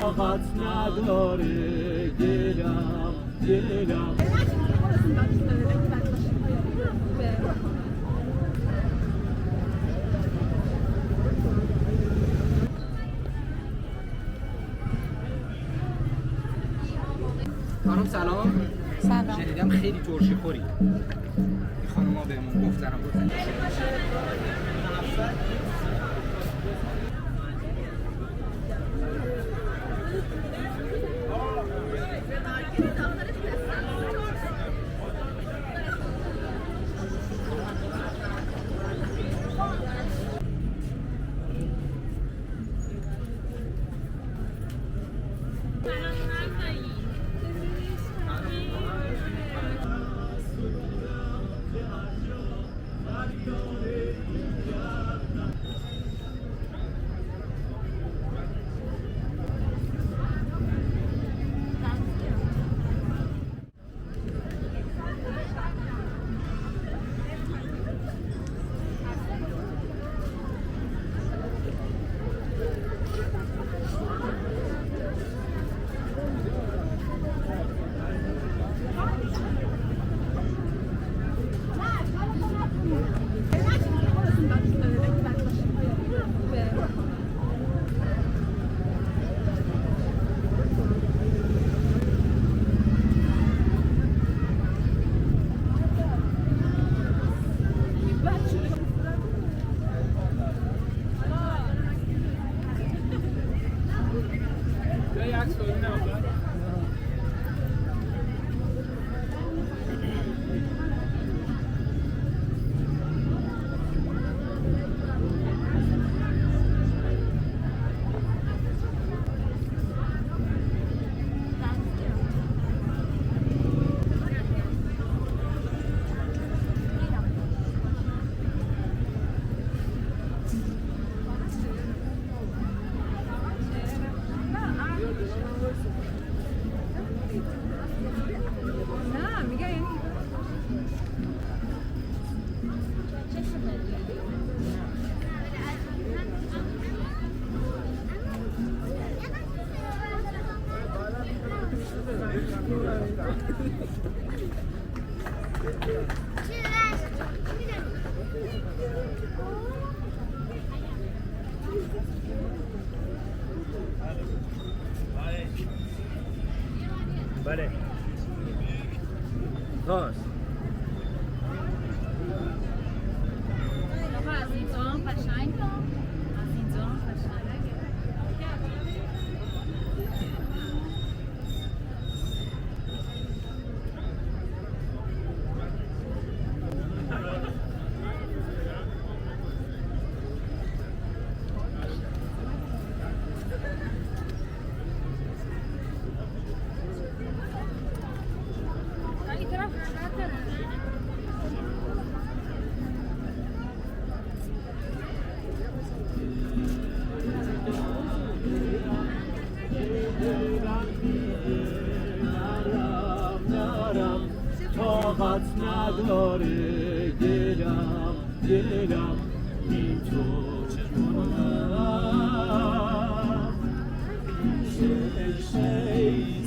طاقت نداره دلم خانم سلام. سلام. شنیدم خیلی ترشی خوری. این خانم ها بهمون گفتن. بله راست از اینجا هم قشنگ از اینجا هم قشنگ طاقت نداره دلم این تو چونم شی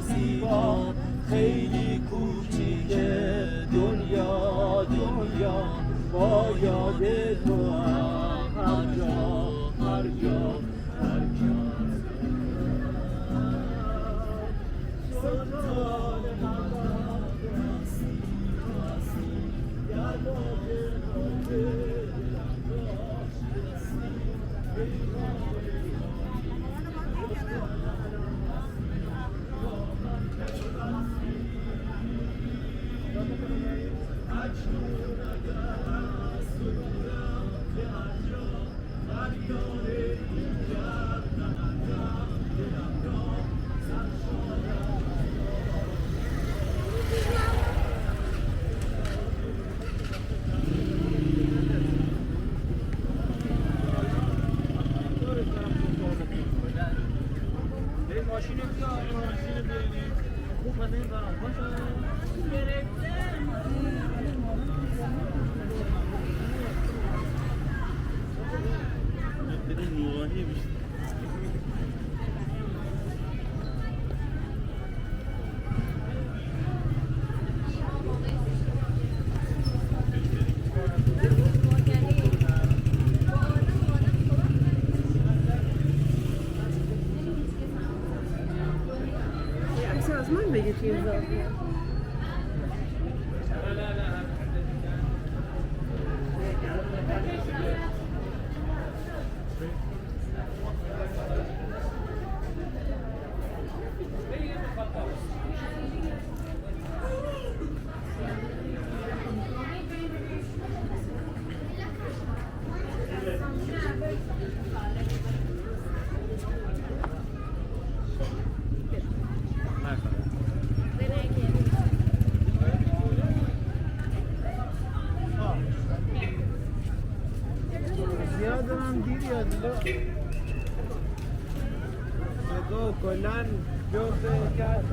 زیبا خیلی کوچیکه دنیا با یاد تو هر جا زیاد هم دیر یادلو نگاه کلن جفت کرد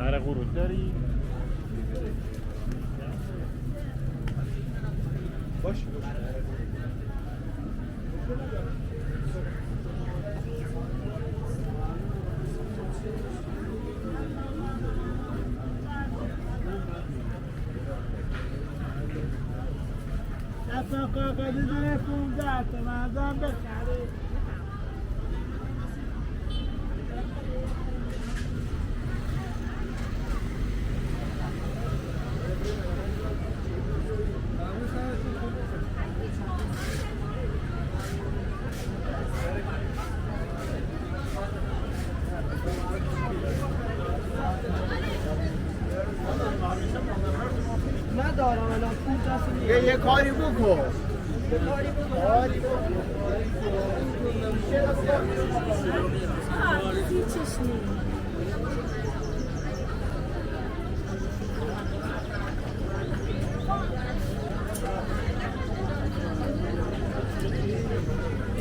هر ورود داری؟ باش اصلا کاغذی داره 15 تومن ازم بخری ندارم الان پول دست نیست یه کاری بکن کاری بکن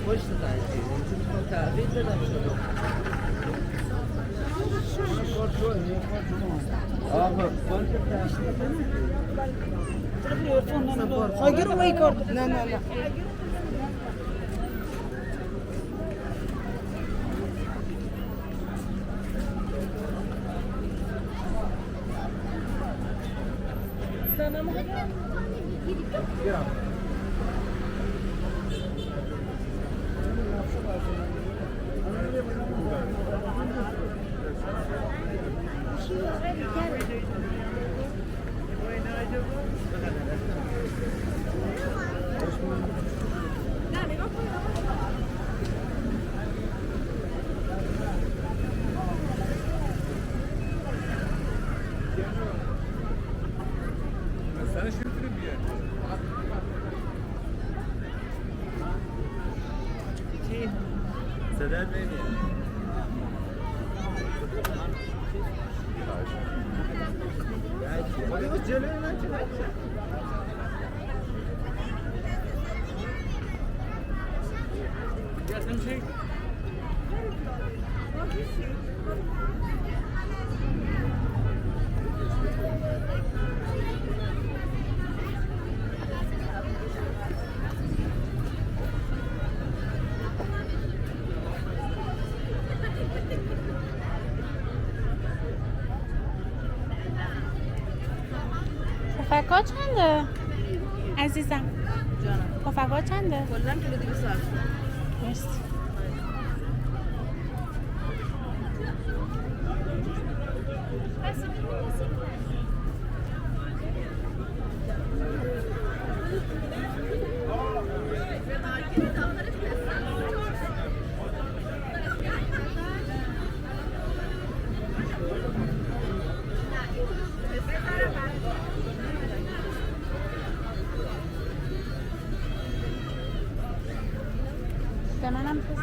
پشت تحویل بدم شما آقا اگر رو ای کار نه نه نه صدات نمیاد پفکا چنده؟ عزیزم پفکا چنده؟ کلا کیلو 200 هست. مرسی. به منم پس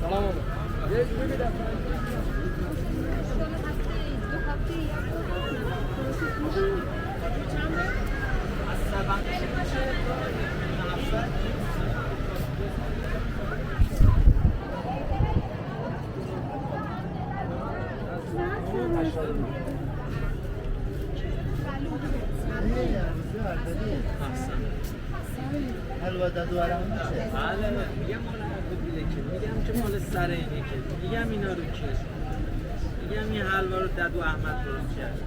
سلام حلوا دادو برام میشه. بله میگم مال عبدالله که میگم که مال سر اینه که میگم اینا رو که میگم این حلوا رو ددو احمد درست کرد.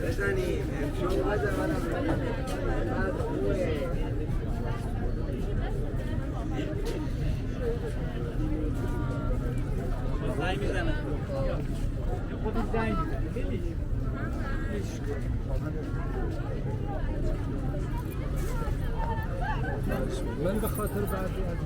بزنیم زنگ میزنه خودی زنگ میزنه من به خاطر بعضی از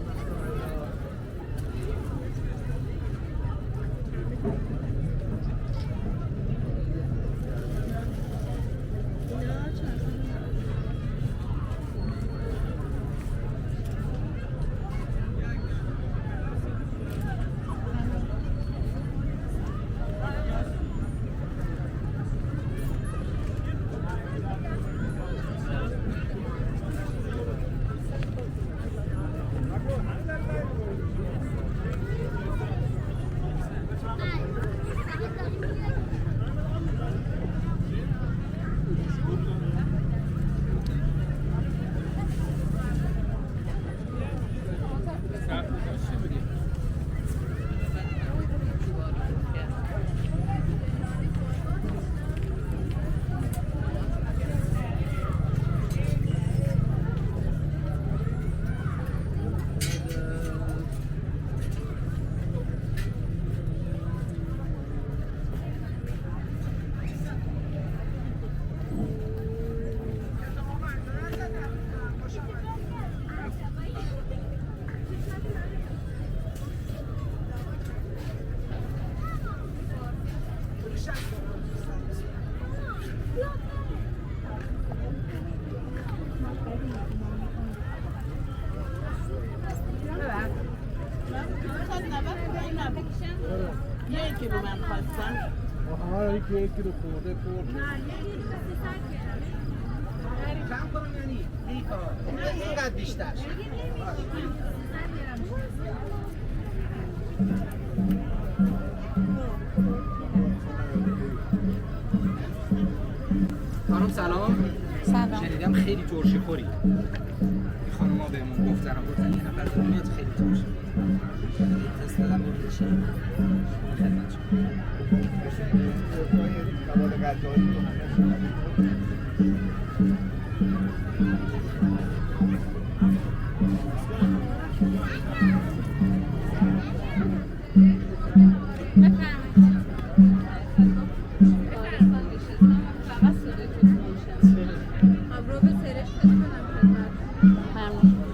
یکی رو من خواستم آها یکی رو خورده خورده کم کن یعنی اینقدر بیشتر خانم سلام. سلام. شنیدم خیلی ترشی خوری. این خانم ها بهمون گفتن یه نفر داره میاد خیلی ترشی خوری. تست بدم ببینید چیه. خدمت ممنون.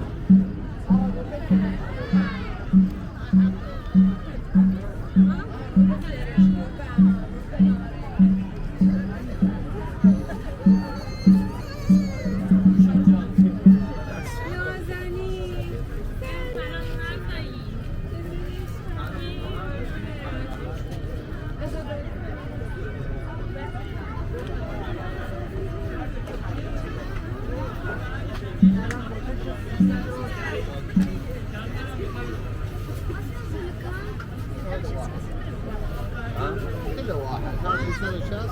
كله واحد هذا يسوي شاس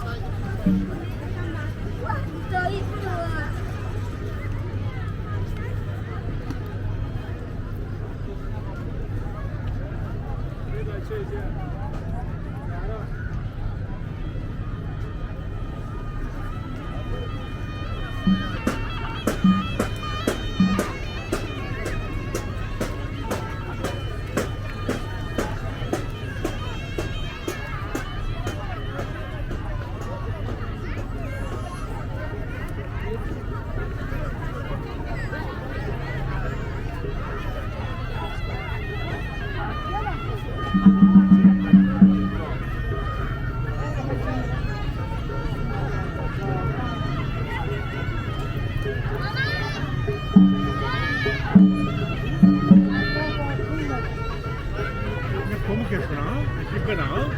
¿Cómo que es, no? ¿Es que no?